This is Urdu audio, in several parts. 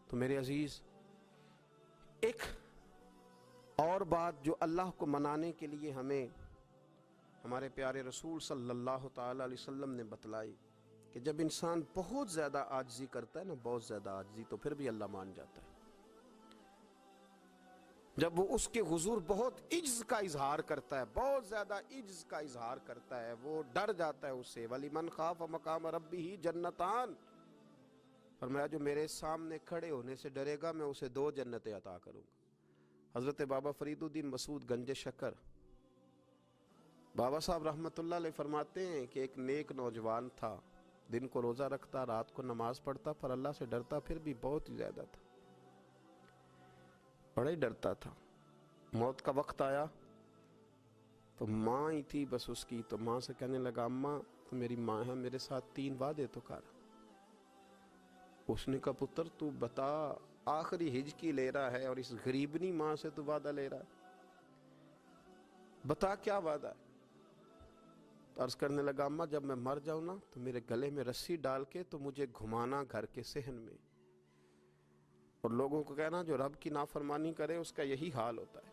تو میرے عزیز، ایک اور بات جو اللہ کو منانے کے لیے ہمیں ہمارے پیارے رسول صلی اللہ تعالی علیہ وسلم نے بتلائی کہ جب انسان بہت زیادہ عاجزی کرتا ہے نا، بہت زیادہ عاجزی، تو پھر بھی اللہ مان جاتا ہے۔ جب وہ اس کے حضور بہت عجز کا اظہار کرتا ہے، بہت زیادہ عجز کا اظہار کرتا ہے، وہ ڈر جاتا ہے اس سے۔ وَلِمَنْ خَافَ مَقَامَ رَبِّهِ جَنَّتَانِ، فرمایا جو میرے سامنے کھڑے ہونے سے ڈرے گا میں اسے 2 جنتیں عطا کروں گا۔ حضرت بابا فرید الدین مسعود گنج شکر بابا صاحب رحمۃ اللہ علیہ فرماتے ہیں کہ ایک نیک نوجوان تھا، دن کو روزہ رکھتا، رات کو نماز پڑھتا، پر اللہ سے ڈرتا پھر بھی بہت ہی زیادہ تھا، بڑا ہی ڈرتا تھا۔ موت کا وقت آیا تو ماں ہی تھی بس اس کی، تو ماں سے کہنے لگا اماں تو میری ماں ہے، میرے ساتھ 3 وعدے تو کر۔ اس نے کہا پتر تو بتا، آخری ہجکی لے رہا ہے اور اس غریبنی ماں سے تو وعدہ لے رہا ہے، بتا کیا وعدہ ہے؟ تو عرض کرنے لگا اماں جب میں مر جاؤں نا تو میرے گلے میں رسی ڈال کے تو مجھے گھمانا گھر کے صحن میں، اور لوگوں کو کہنا جو رب کی نافرمانی کرے اس کا یہی حال ہوتا ہے۔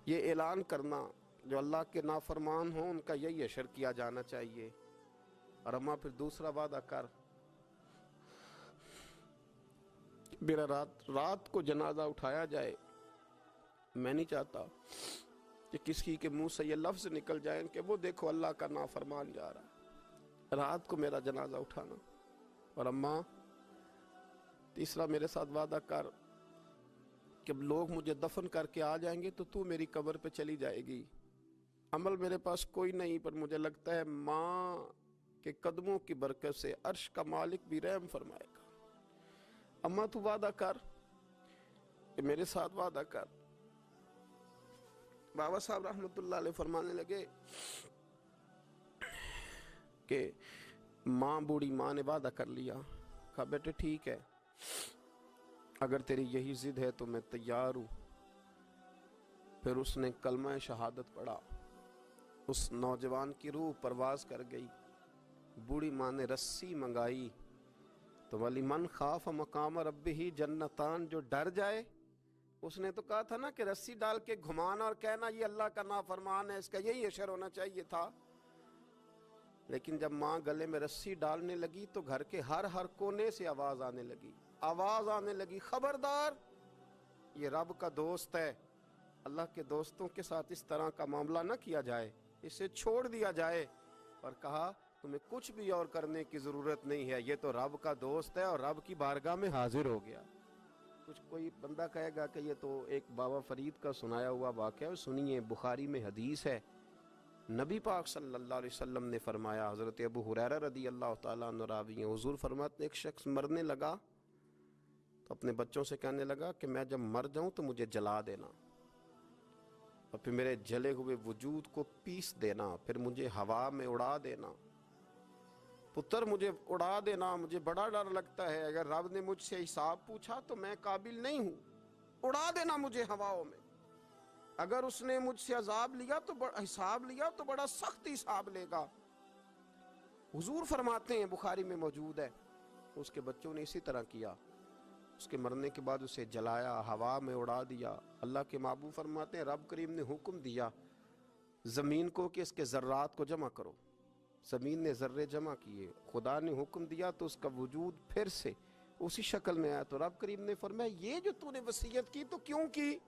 یہ اعلان کرنا جو اللہ کے نافرمان ہوں ان کا یہی اشر کیا جانا چاہیے۔ اور اماں پھر دوسرا وعدہ کر، میرا رات کو جنازہ اٹھایا جائے، میں نہیں چاہتا کہ کسی کے منہ سے یہ لفظ نکل جائیں کہ وہ دیکھو اللہ کا نافرمان جا رہا ہے، رات کو میرا جنازہ اٹھانا۔ اور اماں تیسرا میرے ساتھ وعدہ کر کہ لوگ مجھے دفن کر کے آ جائیں گے تو میری قبر پہ چلی جائے گی، عمل میرے پاس کوئی نہیں، پر مجھے لگتا ہے ماں کے قدموں کی برکت سے عرش کا مالک بھی رحم فرمائے گا۔ اماں تو وعدہ کر کہ میرے ساتھ وعدہ کر۔ بابا صاحب رحمۃ اللہ علیہ فرمانے لگے کہ ماں، بوڑھی ماں نے وعدہ کر لیا، کہا بیٹے ٹھیک ہے، اگر تیری یہی ضد ہے تو میں تیار ہوں۔ پھر اس نے کلمہ شہادت پڑھا، اس نوجوان کی روح پرواز کر گئی، بوڑھی ماں نے رسی منگائی تو وَلِمَنْ خَافَ مَقَامَ رَبِّهِ جَنَّتَانِ، جو ڈر جائے، اس نے تو کہا تھا نا کہ رسی ڈال کے گھمانا اور کہنا یہ اللہ کا نافرمان ہے، اس کا یہی اشر ہونا چاہیے تھا۔ لیکن جب ماں گلے میں رسی ڈالنے لگی تو گھر کے ہر کونے سے آواز آنے لگی، خبردار یہ رب کا دوست ہے، اللہ کے دوستوں کے ساتھ اس طرح کا معاملہ نہ کیا جائے، اسے چھوڑ دیا جائے۔ اور کہا تمہیں کچھ بھی اور کرنے کی ضرورت نہیں ہے، یہ تو رب کا دوست ہے اور رب کی بارگاہ میں حاضر ہو گیا۔ کچھ کوئی بندہ کہے گا کہ یہ تو ایک بابا فرید کا سنایا ہوا واقعہ ہے، سنیے، بخاری میں حدیث ہے، نبی پاک صلی اللہ علیہ وسلم نے فرمایا، حضرت ابو ہریرہ رضی اللہ تعالیٰ عنہ راوی ہیں، حضور فرماتے ایک شخص مرنے لگا تو اپنے بچوں سے کہنے لگا کہ میں جب مر جاؤں تو مجھے جلا دینا، اور پھر میرے جلے ہوئے وجود کو پیس دینا، پھر مجھے ہوا میں اڑا دینا، پتر مجھے اڑا دینا، مجھے بڑا ڈر لگتا ہے، اگر رب نے مجھ سے حساب پوچھا تو میں قابل نہیں ہوں، اڑا دینا مجھے ہواؤں میں، اگر اس نے مجھ سے عذاب لیا تو حساب لیا تو بڑا سخت حساب لے گا۔ حضور فرماتے ہیں، بخاری میں موجود ہے، اس کے بچوں نے اسی طرح کیا، اس کے مرنے کے بعد اسے جلایا، ہوا میں اڑا دیا۔ اللہ کے محبوب فرماتے ہیں رب کریم نے حکم دیا زمین کو کہ اس کے ذرات کو جمع کرو، زمین نے ذرے جمع کیے، خدا نے حکم دیا تو اس کا وجود پھر سے اسی شکل میں آیا، تو رب کریم نے فرمایا یہ جو تو نے وصیت کی تو کیوں کی؟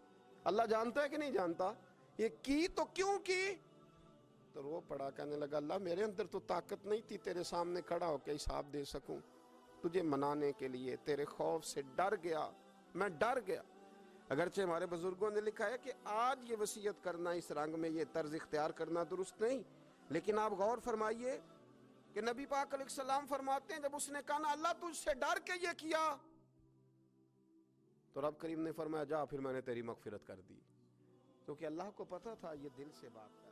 اللہ جانتا ہے کہ نہیں جانتا؟ یہ کی تو کیوں کی؟ تو رو پڑا، کہنے لگا اللہ میرے اندر تو طاقت نہیں تھی تیرے سامنے کھڑا ہو کے حساب دے سکوں، تجھے منانے کے لیے تیرے خوف سے ڈر گیا، میں ڈر گیا۔ اگرچہ ہمارے بزرگوں نے لکھا ہے کہ آج یہ وصیت کرنا، اس رنگ میں یہ طرز اختیار کرنا درست نہیں، لیکن آپ غور فرمائیے کہ نبی پاک علیہ السلام فرماتے ہیں جب اس نے کہا نا اللہ تجھ سے ڈر کے یہ کیا، تو رب کریم نے فرمایا جا پھر میں نے تیری مغفرت کر دی، کیونکہ اللہ کو پتا تھا یہ دل سے بات ہے۔